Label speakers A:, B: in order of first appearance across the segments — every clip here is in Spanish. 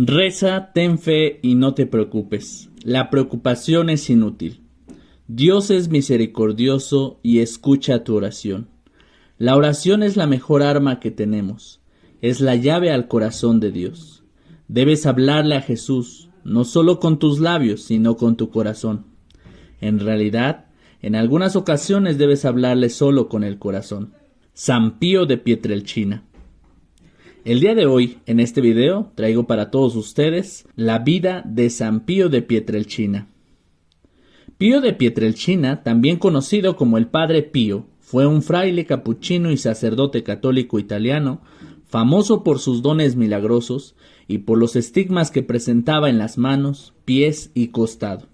A: Reza, ten fe y no te preocupes. La preocupación es inútil. Dios es misericordioso y escucha tu oración. La oración es la mejor arma que tenemos. Es la llave al corazón de Dios. Debes hablarle a Jesús, no solo con tus labios, sino con tu corazón. En realidad, en algunas ocasiones debes hablarle solo con el corazón. San Pío de Pietrelcina. El día de hoy, en este video, traigo para todos ustedes la vida de San Pío de Pietrelcina. Pío de Pietrelcina, también conocido como el Padre Pío, fue un fraile capuchino y sacerdote católico italiano, famoso por sus dones milagrosos y por los estigmas que presentaba en las manos, pies y costado.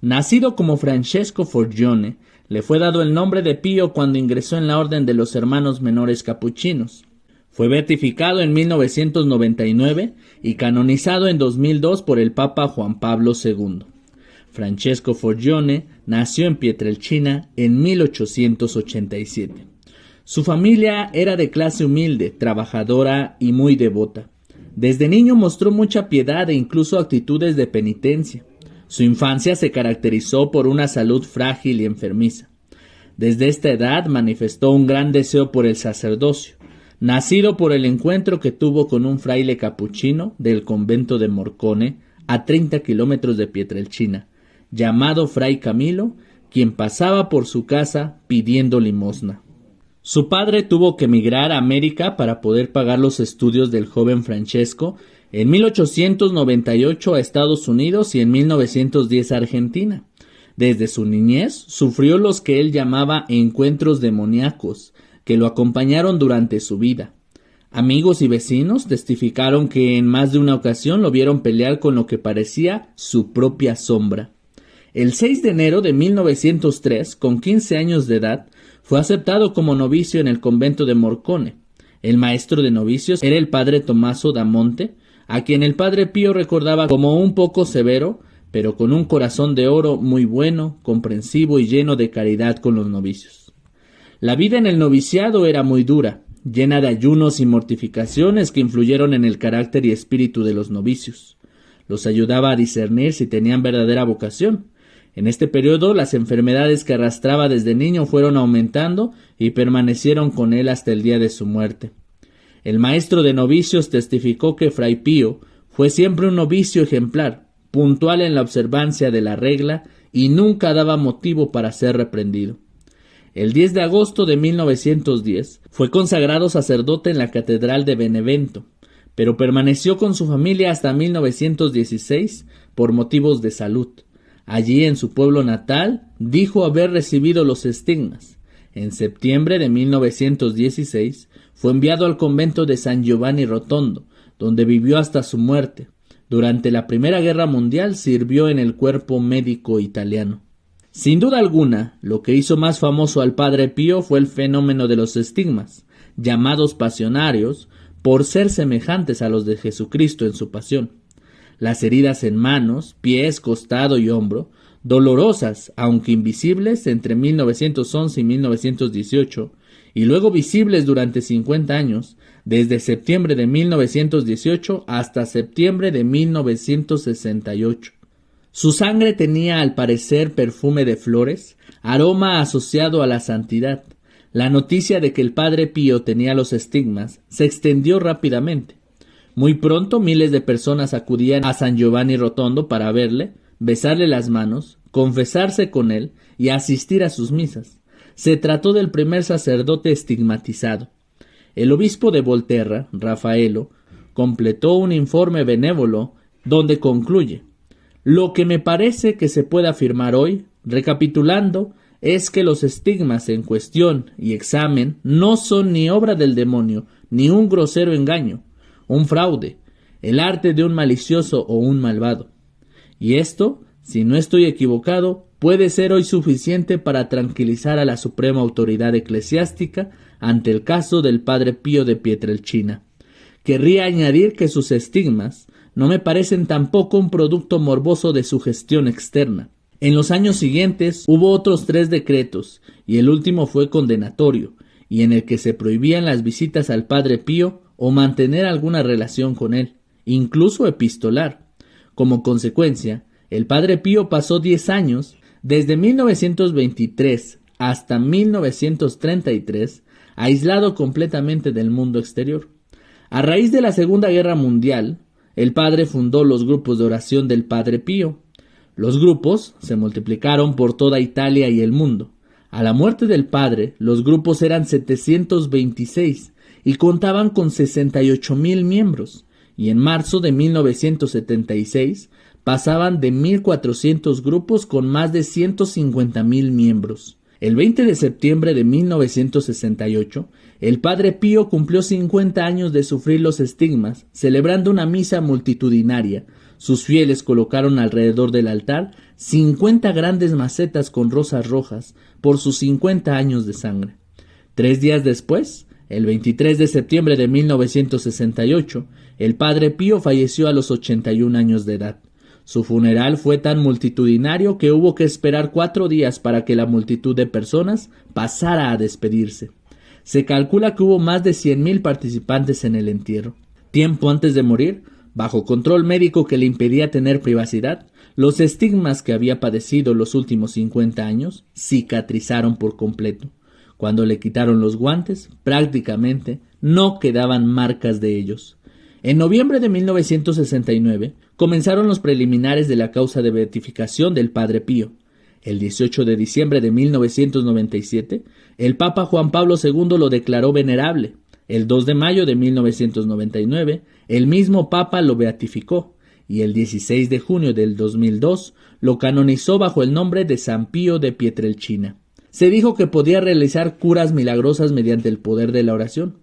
A: Nacido como Francesco Forgione, le fue dado el nombre de Pío cuando ingresó en la orden de los hermanos menores capuchinos. Fue beatificado en 1999 y canonizado en 2002 por el Papa Juan Pablo II. Francesco Forgione nació en Pietrelcina en 1887. Su familia era de clase humilde, trabajadora y muy devota. Desde niño mostró mucha piedad e incluso actitudes de penitencia. Su infancia se caracterizó por una salud frágil y enfermiza. Desde esta edad manifestó un gran deseo por el sacerdocio, nacido por el encuentro que tuvo con un fraile capuchino del convento de Morcone, a 30 kilómetros de Pietrelcina, llamado Fray Camilo, quien pasaba por su casa pidiendo limosna. Su padre tuvo que emigrar a América para poder pagar los estudios del joven Francesco en 1898 a Estados Unidos y en 1910 a Argentina. Desde su niñez sufrió los que él llamaba encuentros demoníacos, que lo acompañaron durante su vida. Amigos y vecinos testificaron que en más de una ocasión lo vieron pelear con lo que parecía su propia sombra. El 6 de enero de 1903, con 15 años de edad, fue aceptado como novicio en el convento de Morcone. El maestro de novicios era el padre Tommaso da Monte, a quien el padre Pío recordaba como un poco severo, pero con un corazón de oro muy bueno, comprensivo y lleno de caridad con los novicios. La vida en el noviciado era muy dura, llena de ayunos y mortificaciones que influyeron en el carácter y espíritu de los novicios. Los ayudaba a discernir si tenían verdadera vocación. En este periodo, las enfermedades que arrastraba desde niño fueron aumentando y permanecieron con él hasta el día de su muerte. El maestro de novicios testificó que Fray Pío fue siempre un novicio ejemplar, puntual en la observancia de la regla y nunca daba motivo para ser reprendido. El 10 de agosto de 1910 fue consagrado sacerdote en la Catedral de Benevento, pero permaneció con su familia hasta 1916 por motivos de salud. Allí, en su pueblo natal, dijo haber recibido los estigmas. En septiembre de 1916 fue enviado al convento de San Giovanni Rotondo, donde vivió hasta su muerte. Durante la Primera Guerra Mundial sirvió en el cuerpo médico italiano. Sin duda alguna, lo que hizo más famoso al Padre Pío fue el fenómeno de los estigmas, llamados pasionarios, por ser semejantes a los de Jesucristo en su pasión. Las heridas en manos, pies, costado y hombro, dolorosas, aunque invisibles, entre 1911 y 1918, y luego visibles durante 50 años, desde septiembre de 1918 hasta septiembre de 1968. Su sangre tenía al parecer perfume de flores, aroma asociado a la santidad. La noticia de que el Padre Pío tenía los estigmas se extendió rápidamente. Muy pronto miles de personas acudían a San Giovanni Rotondo para verle, besarle las manos, confesarse con él y asistir a sus misas. Se trató del primer sacerdote estigmatizado. El obispo de Volterra, Rafaelo, completó un informe benévolo donde concluye: lo que me parece que se puede afirmar hoy, recapitulando, es que los estigmas en cuestión y examen no son ni obra del demonio, ni un grosero engaño, un fraude, el arte de un malicioso o un malvado. Y esto, si no estoy equivocado, puede ser hoy suficiente para tranquilizar a la suprema autoridad eclesiástica ante el caso del Padre Pío de Pietrelcina. Querría añadir que sus estigmas no me parecen tampoco un producto morboso de sugestión externa. En los años siguientes hubo otros 3 decretos, y el último fue condenatorio, y en el que se prohibían las visitas al Padre Pío o mantener alguna relación con él, incluso epistolar. Como consecuencia, el Padre Pío pasó 10 años, desde 1923 hasta 1933, aislado completamente del mundo exterior. A raíz de la Segunda Guerra Mundial, el padre fundó los grupos de oración del Padre Pío. Los grupos se multiplicaron por toda Italia y el mundo. A la muerte del padre, los grupos eran 726 y contaban con 68,000 miembros, y en marzo de 1976 pasaban de 1,400 grupos con más de 150,000 miembros. El 20 de septiembre de 1968, el Padre Pío cumplió 50 años de sufrir los estigmas, celebrando una misa multitudinaria. Sus fieles colocaron alrededor del altar 50 grandes macetas con rosas rojas por sus 50 años de sangre. 3 días después, el 23 de septiembre de 1968, el Padre Pío falleció a los 81 años de edad. Su funeral fue tan multitudinario que hubo que esperar 4 días para que la multitud de personas pasara a despedirse. Se calcula que hubo más de 100,000 participantes en el entierro. Tiempo antes de morir, bajo control médico que le impedía tener privacidad, los estigmas que había padecido los últimos 50 años cicatrizaron por completo. Cuando le quitaron los guantes, prácticamente no quedaban marcas de ellos. En noviembre de 1969 comenzaron los preliminares de la causa de beatificación del Padre Pío. El 18 de diciembre de 1997, el Papa Juan Pablo II lo declaró venerable. El 2 de mayo de 1999, el mismo Papa lo beatificó, y el 16 de junio del 2002 lo canonizó bajo el nombre de San Pío de Pietrelcina. Se dijo que podía realizar curas milagrosas mediante el poder de la oración.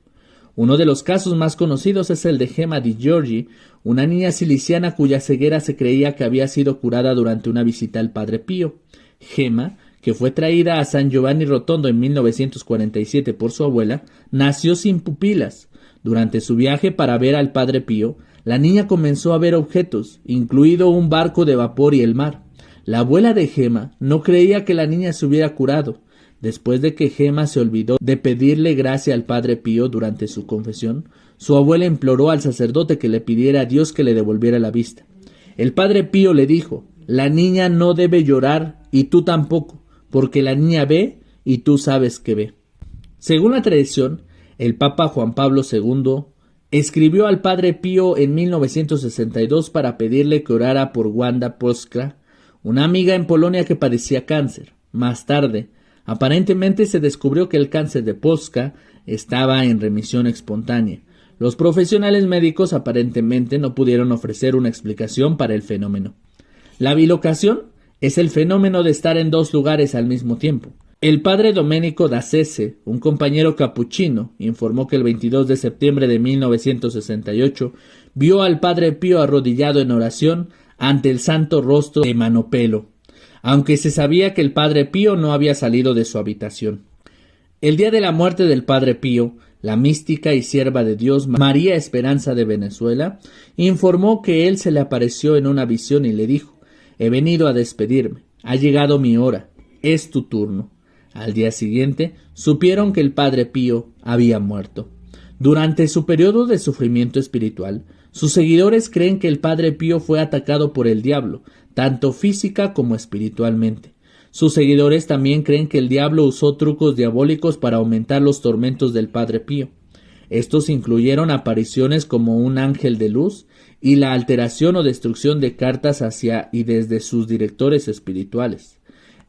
A: Uno de los casos más conocidos es el de Gemma Di Giorgi, una niña ciliciana cuya ceguera se creía que había sido curada durante una visita al Padre Pío. Gemma, que fue traída a San Giovanni Rotondo en 1947 por su abuela, nació sin pupilas. Durante su viaje para ver al Padre Pío, la niña comenzó a ver objetos, incluido un barco de vapor y el mar. La abuela de Gemma no creía que la niña se hubiera curado. Después de que Gemma se olvidó de pedirle gracia al Padre Pío durante su confesión, su abuela imploró al sacerdote que le pidiera a Dios que le devolviera la vista. El Padre Pío le dijo: «La niña no debe llorar y tú tampoco, porque la niña ve y tú sabes que ve». Según la tradición, el Papa Juan Pablo II escribió al Padre Pío en 1962 para pedirle que orara por Wanda Polska, una amiga en Polonia que padecía cáncer. Más tarde, aparentemente se descubrió que el cáncer de Polska estaba en remisión espontánea. Los profesionales médicos aparentemente no pudieron ofrecer una explicación para el fenómeno. La bilocación es el fenómeno de estar en 2 lugares al mismo tiempo. El padre Domenico d'Assese, un compañero capuchino, informó que el 22 de septiembre de 1968 vio al Padre Pío arrodillado en oración ante el santo rostro de Manopelo, aunque se sabía que el Padre Pío no había salido de su habitación. El día de la muerte del Padre Pío, la mística y sierva de Dios María Esperanza de Venezuela informó que él se le apareció en una visión y le dijo: «He venido a despedirme, ha llegado mi hora, es tu turno». Al día siguiente supieron que el Padre Pío había muerto. Durante su periodo de sufrimiento espiritual, sus seguidores creen que el Padre Pío fue atacado por el diablo, tanto física como espiritualmente. Sus seguidores también creen que el diablo usó trucos diabólicos para aumentar los tormentos del Padre Pío. Estos incluyeron apariciones como un ángel de luz y la alteración o destrucción de cartas hacia y desde sus directores espirituales.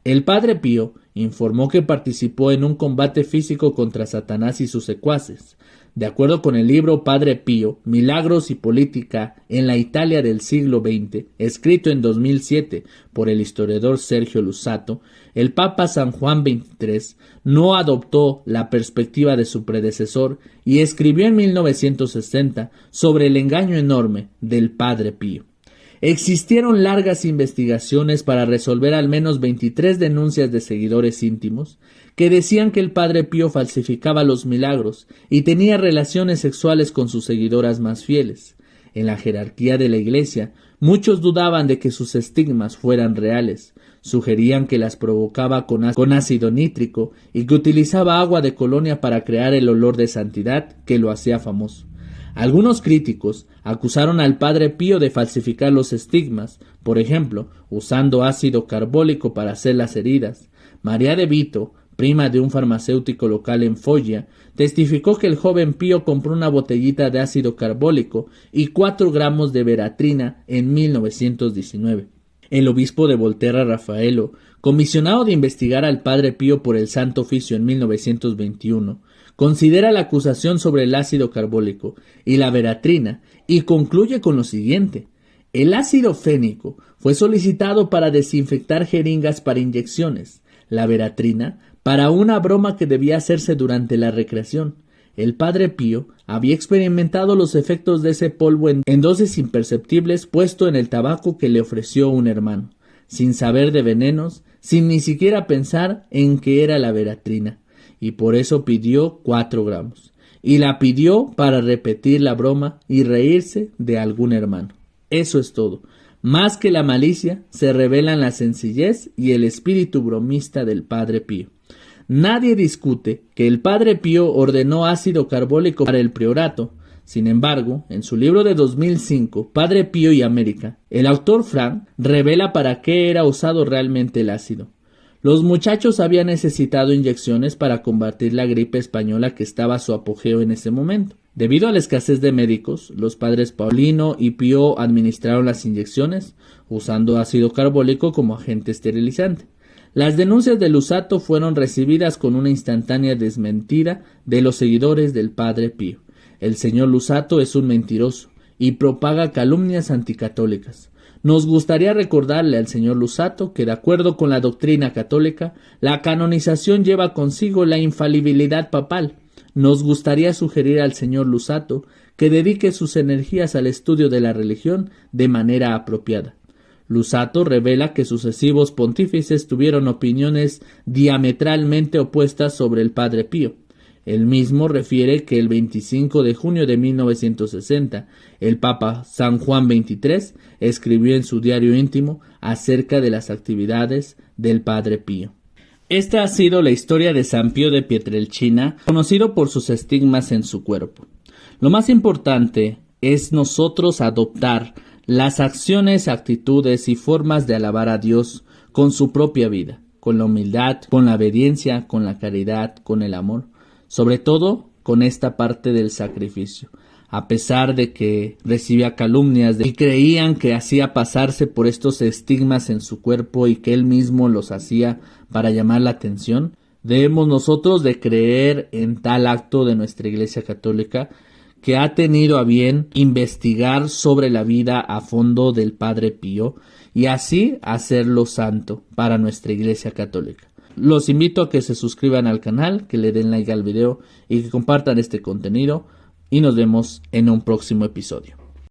A: El Padre Pío informó que participó en un combate físico contra Satanás y sus secuaces. De acuerdo con el libro Padre Pío, Milagros y Política en la Italia del siglo XX, escrito en 2007 por el historiador Sergio Lusato, el Papa San Juan XXIII no adoptó la perspectiva de su predecesor y escribió en 1960 sobre el engaño enorme del Padre Pío. Existieron largas investigaciones para resolver al menos 23 denuncias de seguidores íntimos que decían que el Padre Pío falsificaba los milagros y tenía relaciones sexuales con sus seguidoras más fieles. En la jerarquía de la Iglesia, muchos dudaban de que sus estigmas fueran reales. Sugerían que las provocaba con ácido nítrico y que utilizaba agua de colonia para crear el olor de santidad que lo hacía famoso. Algunos críticos acusaron al Padre Pío de falsificar los estigmas, por ejemplo, usando ácido carbólico para hacer las heridas. María de Vito, prima de un farmacéutico local en Foggia, testificó que el joven Pío compró una botellita de ácido carbólico y 4 gramos de veratrina en 1919. El obispo de Volterra, Raffaello, comisionado de investigar al Padre Pío por el Santo Oficio en 1921, considera la acusación sobre el ácido carbólico y la veratrina y concluye con lo siguiente: el ácido fénico fue solicitado para desinfectar jeringas para inyecciones, la veratrina para una broma que debía hacerse durante la recreación. El Padre Pío había experimentado los efectos de ese polvo en dosis imperceptibles puesto en el tabaco que le ofreció un hermano, sin saber de venenos, sin ni siquiera pensar en que era la veratrina, y por eso pidió 4 gramos. Y la pidió para repetir la broma y reírse de algún hermano. Eso es todo. Más que la malicia, se revelan la sencillez y el espíritu bromista del Padre Pío. Nadie discute que el Padre Pío ordenó ácido carbólico para el priorato. Sin embargo, en su libro de 2005, Padre Pío y América, el autor Frank revela para qué era usado realmente el ácido. Los muchachos habían necesitado inyecciones para combatir la gripe española que estaba a su apogeo en ese momento. Debido a la escasez de médicos, los padres Paulino y Pío administraron las inyecciones usando ácido carbólico como agente esterilizante. Las denuncias de Luzzatto fueron recibidas con una instantánea desmentida de los seguidores del Padre Pío. El señor Luzzatto es un mentiroso y propaga calumnias anticatólicas. Nos gustaría recordarle al señor Luzzatto que, de acuerdo con la doctrina católica, la canonización lleva consigo la infalibilidad papal. Nos gustaría sugerir al señor Luzzatto que dedique sus energías al estudio de la religión de manera apropiada. Luzzatto revela que sucesivos pontífices tuvieron opiniones diametralmente opuestas sobre el Padre Pío. Él mismo refiere que el 25 de junio de 1960, el Papa San Juan XXIII escribió en su diario íntimo acerca de las actividades del Padre Pío. Esta ha sido la historia de San Pío de Pietrelcina, conocido por sus estigmas en su cuerpo. Lo más importante es nosotros adoptar las acciones, actitudes y formas de alabar a Dios con su propia vida, con la humildad, con la obediencia, con la caridad, con el amor, sobre todo con esta parte del sacrificio. A pesar de que recibía calumnias y creían que hacía pasarse por estos estigmas en su cuerpo y que él mismo los hacía para llamar la atención, debemos nosotros de creer en tal acto de nuestra Iglesia Católica que ha tenido a bien investigar sobre la vida a fondo del Padre Pío y así hacerlo santo para nuestra Iglesia Católica. Los invito a que se suscriban al canal, que le den like al video y que compartan este contenido y nos vemos en un próximo episodio.